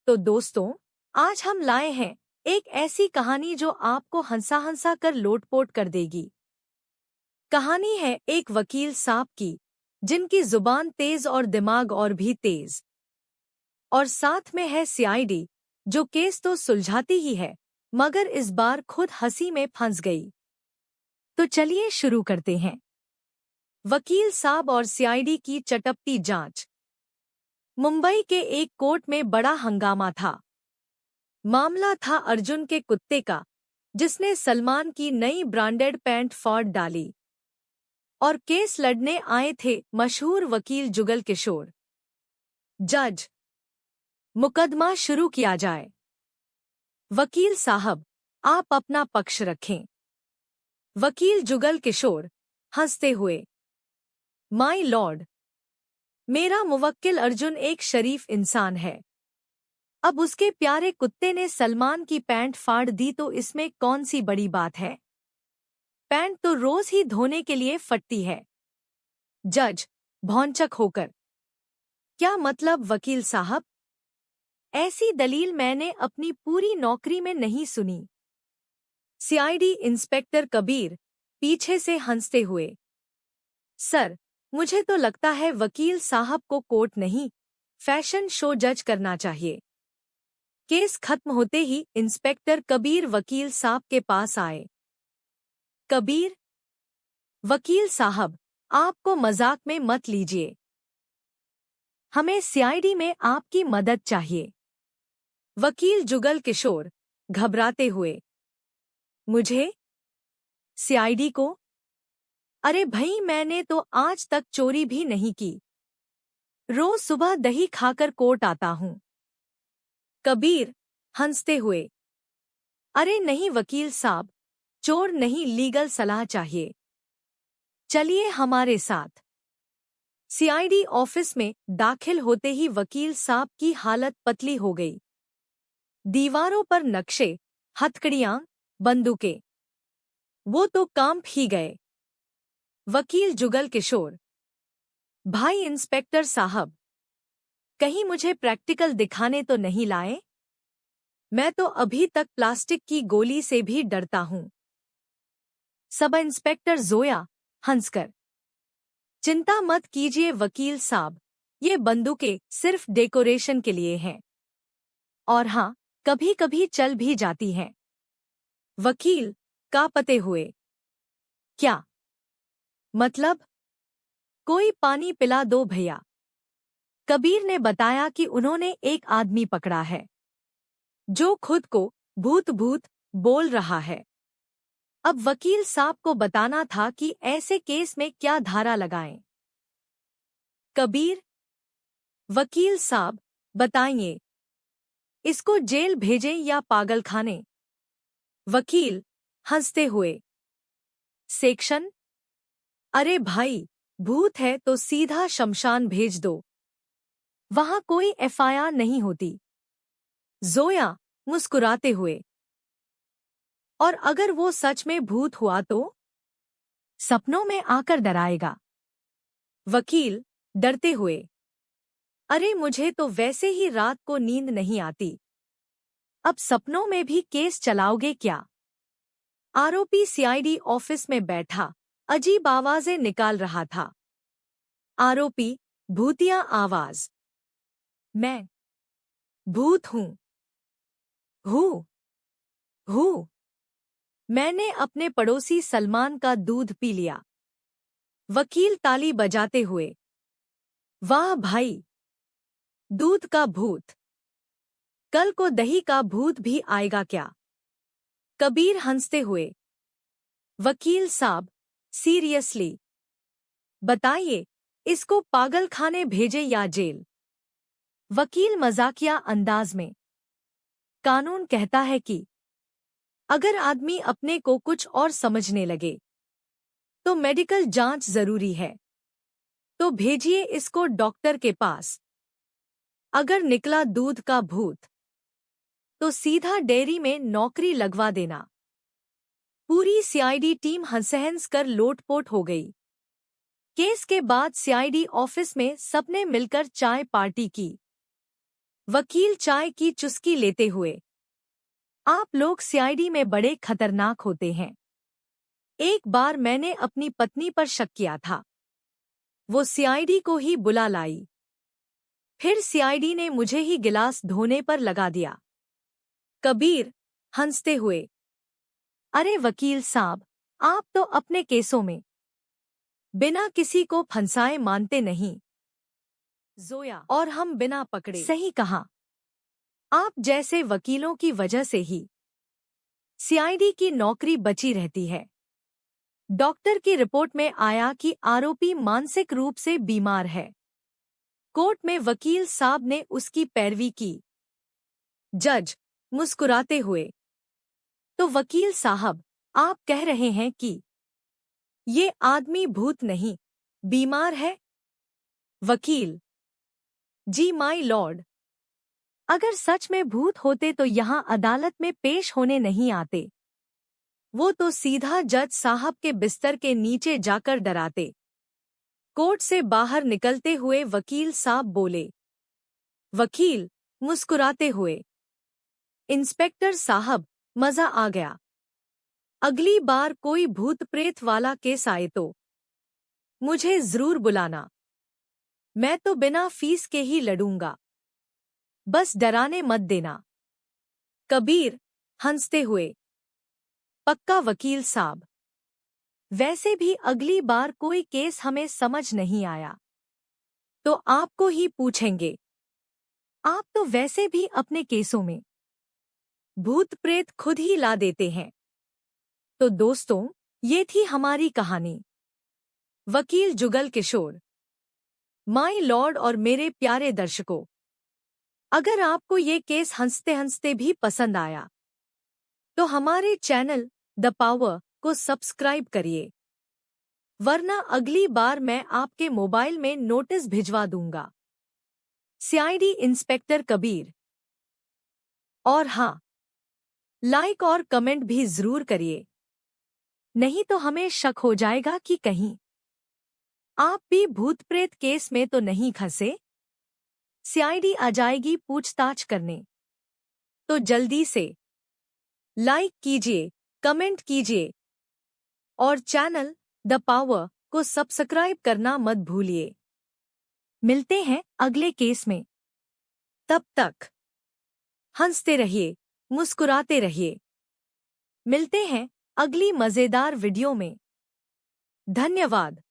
तो दोस्तों, आज हम लाए हैं एक ऐसी कहानी जो आपको हंसा हंसा कर लोटपोट कर देगी। कहानी है एक वकील साहब की, जिनकी जुबान तेज और दिमाग और भी तेज। और साथ में है सीआईडी, जो केस तो सुलझाती ही है, मगर इस बार खुद हंसी में फंस गई। तो चलिए शुरू करते हैं। वकील साहब और सीआईडी की चटपटी जांच। मुंबई के एक कोर्ट में बड़ा हंगामा था। मामला था अर्जुन के कुत्ते का, जिसने सलमान की नई ब्रांडेड पैंट फाड़ डाली। और केस लड़ने आए थे मशहूर वकील जुगल किशोर। जज, मुकदमा शुरू किया जाए। वकील साहब, आप अपना पक्ष रखें। वकील जुगल किशोर, हंसते हुए, माय लॉर्ड, मेरा मुवक्किल अर्जुन एक शरीफ इंसान है। अब उसके प्यारे कुत्ते ने सलमान की पैंट फाड़ दी तो इसमें कौन सी बड़ी बात है? पैंट तो रोज ही धोने के लिए फटती है। जज, भौंचक होकर, क्या मतलब वकील साहब? ऐसी दलील मैंने अपनी पूरी नौकरी में नहीं सुनी। सीआईडी इंस्पेक्टर कबीर, पीछे से हंसते हुए, सर, मुझे तो लगता है वकील साहब को कोर्ट नहीं, फैशन शो जज करना चाहिए। केस खत्म होते ही इंस्पेक्टर कबीर वकील साहब के पास आए। कबीर, वकील साहब, आपको मजाक में मत लीजिए। हमें सीआईडी में आपकी मदद चाहिए। वकील जुगल किशोर, घबराते हुए, मुझे? सीआईडी को? अरे भई, मैंने तो आज तक चोरी भी नहीं की। रोज सुबह दही खाकर कोर्ट आता हूं। कबीर, हंसते हुए, अरे नहीं वकील साहब, चोर नहीं, लीगल सलाह चाहिए। चलिए हमारे साथ। सीआईडी ऑफिस में दाखिल होते ही वकील साहब की हालत पतली हो गई। दीवारों पर नक्शे, हथकड़ियां, बंदूकें, वो तो कांप ही गए। वकील जुगल किशोर, भाई इंस्पेक्टर साहब, कहीं मुझे प्रैक्टिकल दिखाने तो नहीं लाए? मैं तो अभी तक प्लास्टिक की गोली से भी डरता हूं। सब इंस्पेक्टर जोया, हंसकर, चिंता मत कीजिए वकील साहब, ये बंदूकें सिर्फ डेकोरेशन के लिए हैं। और हाँ, कभी कभी चल भी जाती हैं। वकील, कांपते हुए, क्या मतलब? कोई पानी पिला दो भैया। कबीर ने बताया कि उन्होंने एक आदमी पकड़ा है, जो खुद को भूत भूत बोल रहा है। अब वकील साहब को बताना था कि ऐसे केस में क्या धारा लगाएं। कबीर, वकील साहब, बताइए, इसको जेल भेजें या पागलखाने? वकील, हंसते हुए, सेक्शन? अरे भाई, भूत है तो सीधा शमशान भेज दो, वहां कोई एफआईआर नहीं होती। जोया, मुस्कुराते हुए, और अगर वो सच में भूत हुआ तो? सपनों में आकर डराएगा। वकील, डरते हुए, अरे मुझे तो वैसे ही रात को नींद नहीं आती, अब सपनों में भी केस चलाओगे क्या? आरोपी सीआईडी ऑफिस में बैठा अजीब आवाजें निकाल रहा था। आरोपी, भूतिया आवाज, मैं भूत हूँ। हूँ हूँ, मैंने अपने पड़ोसी सलमान का दूध पी लिया। वकील ताली बजाते हुए, वाह भाई, दूध का भूत, कल को दही का भूत भी आएगा क्या? कबीर, हंसते हुए, वकील साहब, सीरियसली बताइए, इसको पागलखाने भेजे या जेल? वकील, मजाकिया अंदाज में, कानून कहता है कि अगर आदमी अपने को कुछ और समझने लगे तो मेडिकल जांच जरूरी है, तो भेजिए इसको डॉक्टर के पास। अगर निकला दूध का भूत तो सीधा डेयरी में नौकरी लगवा देना। पूरी सीआईडी टीम हंस कर लोटपोट हो गई। केस के बाद सीआईडी ऑफिस में सबने मिलकर चाय पार्टी की। वकील चाय की चुस्की लेते हुए। आप लोग सीआईडी में बड़े खतरनाक होते हैं। एक बार मैंने अपनी पत्नी पर शक किया था। वो सीआईडी को ही बुला लाई। फिर सीआईडी ने मुझे ही गिलास धोने पर लगा दिया। कबीर हंसते हुए। अरे वकील साहब, आप तो अपने केसों में बिना किसी को फंसाए मानते नहीं। जोया। और हम बिना पकड़े। सही कहा। आप जैसे वकीलों की वजह से ही सीआईडी की नौकरी बची रहती है। डॉक्टर की रिपोर्ट में आया कि आरोपी मानसिक रूप से बीमार है। कोर्ट में वकील साहब ने उसकी पैरवी की। जज मुस्कुराते हुए। तो वकील साहब, आप कह रहे हैं कि ये आदमी भूत नहीं, बीमार है? वकील। जी माय लॉर्ड, अगर सच में भूत होते तो यहाँ अदालत में पेश होने नहीं आते। वो तो सीधा जज साहब के बिस्तर के नीचे जाकर डराते। कोर्ट से बाहर निकलते हुए वकील साहब बोले। वकील मुस्कुराते हुए। इंस्पेक्टर साहब, मजा आ गया। अगली बार कोई भूत प्रेत वाला केस आए तो मुझे जरूर बुलाना। मैं तो बिना फीस के ही लड़ूंगा। बस डराने मत देना। कबीर हंसते हुए। पक्का वकील साहब। वैसे भी अगली बार कोई केस हमें समझ नहीं आया तो आपको ही पूछेंगे। आप तो वैसे भी अपने केसों में भूत प्रेत खुद ही ला देते हैं। तो दोस्तों, ये थी हमारी कहानी। वकील जुगल किशोर। माय लॉर्ड और मेरे प्यारे दर्शकों, अगर आपको ये केस हंसते हंसते भी पसंद आया तो हमारे चैनल द पावर को सब्सक्राइब करिए, वरना अगली बार मैं आपके मोबाइल में नोटिस भिजवा दूंगा। CID inspector Kabir. और हाँ, लाइक और कमेंट भी जरूर करिए, नहीं तो हमें शक हो जाएगा कि कहीं आप भी भूत प्रेत केस में तो नहीं फंसे। सीआईडी आ जाएगी पूछताछ करने। तो जल्दी से लाइक कीजिए, कमेंट कीजिए और चैनल द पावर को सब्सक्राइब करना मत भूलिए। मिलते हैं अगले केस में। तब तक हंसते रहिए, मुस्कुराते रहिए। मिलते हैं अगली मजेदार वीडियो में। धन्यवाद।